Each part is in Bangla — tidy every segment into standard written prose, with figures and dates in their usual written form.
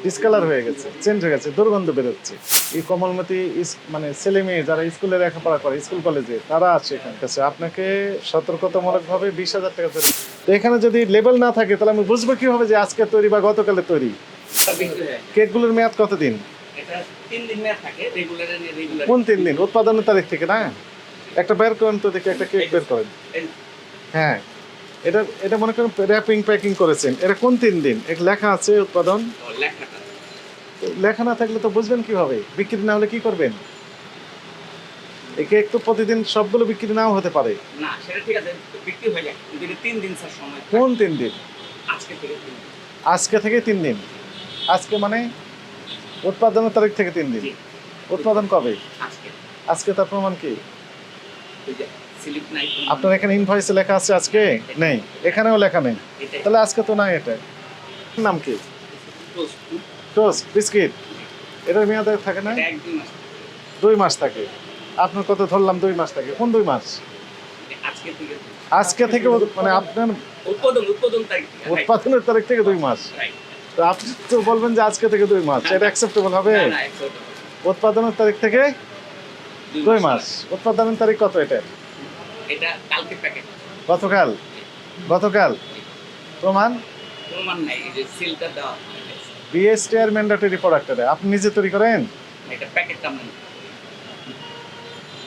ডিসকালার হয়ে গেছে, চেঞ্জ হয়ে গেছে, দুর্গন্ধ বেরোচ্ছে। এই কমলমতি মানে ছেলে মেয়ে যারা স্কুলে লেখাপড়া করে, স্কুল কলেজে, তারা আছে এখানে কাছে। আপনাকে সতর্কতামূলকভাবে 20,000 টাকা ধরে। তো এখানে যদি লেবেল না থাকে তাহলে আমি বুঝবো কিভাবে যে আজকে তৈরি বা গতকালে তৈরি? কেকগুলোর মেয়াদ কতদিন? এটা 3 দিন মেয়াদ থাকে, রেগুলার। কোন 3 দিন? উৎপাদনের তারিখ থেকে না? একটা বের করেন তো দেখি, একটা কেক বের করেন। হ্যাঁ, এটা এটা মনে করেন র্যাপিং প্যাকিং করেছেন, এটা কোন 3 দিন? এক লেখা আছে উৎপাদন। লেখাটা লেখা না থাকলে তো বুঝবেন কিভাবে? বিক্রি না হলে কি করবেন? এই কেক তো প্রতিদিন সবগুলো বিক্রি নাও হতে পারে। না, সেটা ঠিক আছে, বিক্রি হয়ে যায়, কিন্তু এটা 3 দিন স্যার সময়। কোন 3 দিন? আজকে থেকে 3 দিন। আজকে থেকে 3 দিন। আজকে মানে উৎপাদনের তারিখ থেকে 3 দিন। জি। উৎপাদন কবে? আজকে। আজকে তার প্রমাণ কি? ওই যে স্লিপ নাই। আপনার এখানে ইনভয়েসে লেখা আছে আজকে? নেই, এখানেও লেখা নেই। তাহলে আজকে তো নাই। এটা নাম কি? Toast biscuit. এটার মেয়াদ থাকে না? 1-2 মাস। 2 মাস থাকে। আপনার কত ধরলাম 2 মাস থাকে। কোন 2 মাস? আজকে থেকে। আজকে থেকে মানে আপনার উৎপাদন তারিখ থেকে। উৎপাদনের তারিখ থেকে 2 মাস। রাইট। তো আপনি তো বলবেন যে আজকে থেকে 2 মাস, এটা অ্যাকসেপ্টেবল হবে? না, acceptable। উৎপাদনের তারিখ থেকে 2 মাস। উৎপাদনের তারিখ কত এটা? এটা কালকে প্যাকেট। গতকাল? গতকাল প্রমাণ? প্রমাণ নাই, এই যে সিলটা দেওয়া। বিএসটি এর ম্যান্ডেটরি প্রোডাক্ট। এটা আপনি নিজে তৈরি করেন? এটা প্যাকেটটা মানে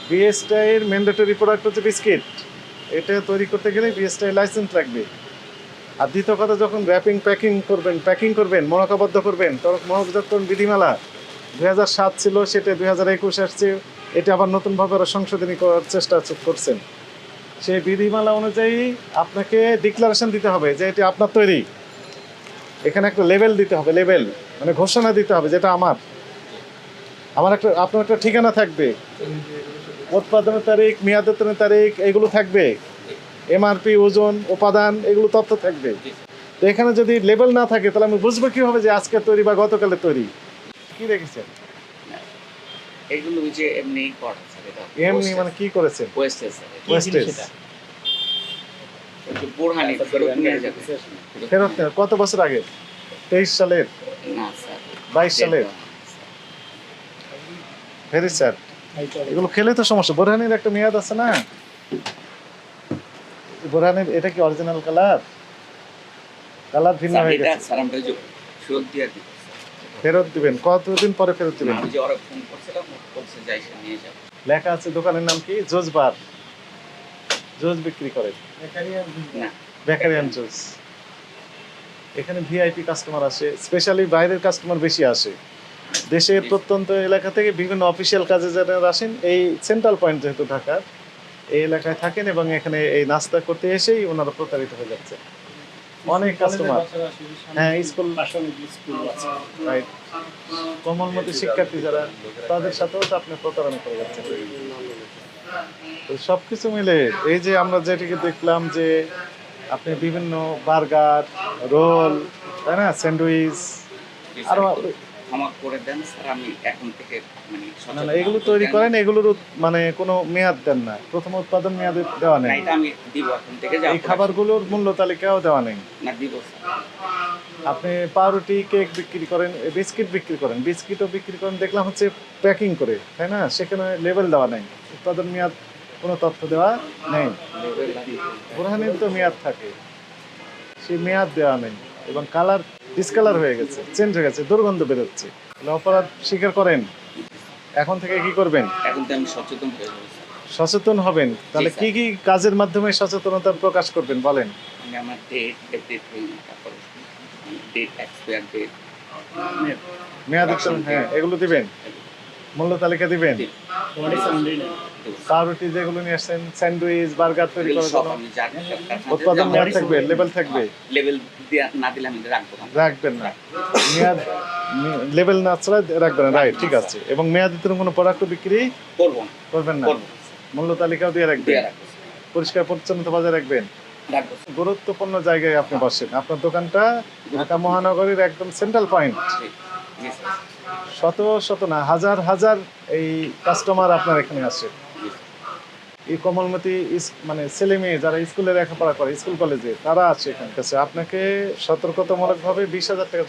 বিএসটি এর ম্যান্ডেটরি প্রোডাক্ট হচ্ছে বিস্কিট। এটা তৈরি করতে গেলে বিএসটি লাইসেন্স লাগবে। আর দ্বিতীয় কথা, যখন র্যাপিং প্যাকিং করবেন, মনোকাবদ্ধ করবেন, তখন মনোজাতকরণ বিধিমালা 2007 ছিল, সেটা 2021 আসছে। এটা আবার নতুনভাবে ওরা সংশোধনী করার চেষ্টা করছেন। সেই বিধিমালা অনুযায়ী আপনাকে ডিক্লারেশন দিতে হবে যে এটি আপনার তৈরি। এখানে একটা লেবেল দিতে হবে, লেবেল মানে ঘোষণা দিতে হবে যেটা আমার আপনার একটা ঠিকানা থাকবে, উৎপাদনের তারিখ, মেয়াদোত্তরের তারিখ, এগুলো থাকবে, এমআরপি, ওজন, উপাদান, এগুলো তথ্য থাকবে। তো এখানে যদি লেবেল না থাকে তাহলে আমি বুঝবো কিভাবে যে আজকে তৈরি বা গতকালে তৈরি? কি রেখেছেন? এগুলো ওই যে এমনি করা আছে, এটা এমনি মানে কি করেছেন? ওয়েস্টেজ। ওয়েস্টেজ। একটু বোরহানি ফেরত নিয়ে যাবে। ফেরত নেওয়ার কত বছর আগে? 23 সালের? না স্যার, 22 সালের? Very sir. এগুলো খেলে তো সমস্যা। বোরহানির একটা মেয়াদ আছে না? বোরহানির এটা কি অরিজিনাল কালার? কালার ভিন্ন হয়ে গেছে। স্যার আমরা যে ফেরত দিয়ে দিই। ফেরত দিবেন কতদিন পরে? ফেরত দিবেন? আমি যে ওরা ফোন করছিলাম, বলছে যাই সে নিয়ে যাবে। লেখা আছে দোকানের নাম কি? জোজ বার। জোজ বিক্রি করে? না, বেকারিয়ান জোজ। এখানে ভিআইপি কাস্টমার আসে, স্পেশালি বাইরের কাস্টমার বেশি আসে। দেশের প্রত্যন্ত এলাকা থেকে বিভিন্ন অফিসিয়াল কাজে যারা আসেন, এই সেন্ট্রাল পয়েন্ট যেহেতু ঢাকার, এই এলাকায় থাকেন এবং এখানে এই নাস্তা করতে এসেই ওনারা প্রতারিত হয়ে যাচ্ছে। অনেক কাস্টমার। হ্যাঁ, স্কুল রাইট। কমলমতি শিক্ষার্থী যারা, তাদের সাথেও তো আপনি প্রতারণা করে যাচ্ছেন। তো সবকিছু মিলে এই যে আমরা যেটিকে দেখলাম যে আপনি বিভিন্ন বার্গার, রোল, তাই না, স্যান্ডউইচ, আরো ক্ষমা করে দেন স্যার, আমি এখন থেকে মানে না না এগুলো তৈরি করেন, এগুলোর মানে কোনো মেয়াদ দেন না, প্রথম উৎপাদন মেয়াদ দেওয়া নেই। এটা আমি দিব এখন থেকে। এই খাবারগুলোর মূল্য তালিকাও দেওয়া নেই। না, দিব স্যার। আপনি পাউরুটি, কেক বিক্রি করেন, বিস্কিট বিক্রি করেন, বিস্কিটও বিক্রি করেন, দেখলাম হচ্ছে প্যাকিং করে, তাই না? সেখানে লেবেল দেওয়া নেই, উৎপাদন মেয়াদ কোনো তথ্য দেওয়া নেই। বোরহানির তো মেয়াদ থাকে, সেই মেয়াদ দেওয়া নেই এবং কালার ডিসকালার হয়ে গেছে, চেঞ্জ হয়ে গেছে, দুর্গন্ধ বেরোচ্ছে। অপরাধ স্বীকার করেন। এখন থেকে কি করবেন? এখন তো আমি সচেতন হয়ে যাবো স্যার। সচেতন হবেন। তাহলে কি কি কাজের মাধ্যমে সচেতনতা প্রকাশ করবেন বলেন? আমি আমার ডেট, এভরিথিং, তারপর ডেট, এক্সপায়ার ডেট, মেয়াদ উত্তোলন, হ্যাঁ, এগুলো দিবেন, মূল্য তালিকা দিবেন। পাউরুটি যেগুলো নিয়ে আসছেন, স্যান্ডউইচ, বার্গার তৈরি করার সব জন্য আমি জানি। উৎপাদন মেয়াদ থাকবে, লেবেল থাকবে। লেভেল না দিলে আমি রাখবো না। রাখবেন না, মেয়াদ লেবেল না ছাড়া রাখবেন না, রাইট, ঠিক আছে। এবং মেয়াদিত কোনো প্রোডাক্ট বিক্রি করবো না, করবেন না, করবো না। মূল্য তালিকাও দিয়ে রাখবেন, দিয়ে রাখবো স্যার। পরিষ্কার পরিচ্ছন্নতা বজায় রাখবেন। রাখবো স্যার। গুরুত্বপূর্ণ জায়গায় আপনি বসেন, আপনার দোকানটা ঢাকা মহানগরীর একদম সেন্ট্রাল পয়েন্ট। জি, জি স্যার। শত শত না, হাজার হাজার এই কাস্টমার আপনার এখানে আসে। জি। এই কমলমতি মানে ছেলে মেয়ে যারা স্কুলে লেখাপড়া করে, স্কুল কলেজে, তারা আছে এখানে কাছে। আপনাকে সতর্কতামূলকভাবে 20,000 টাকা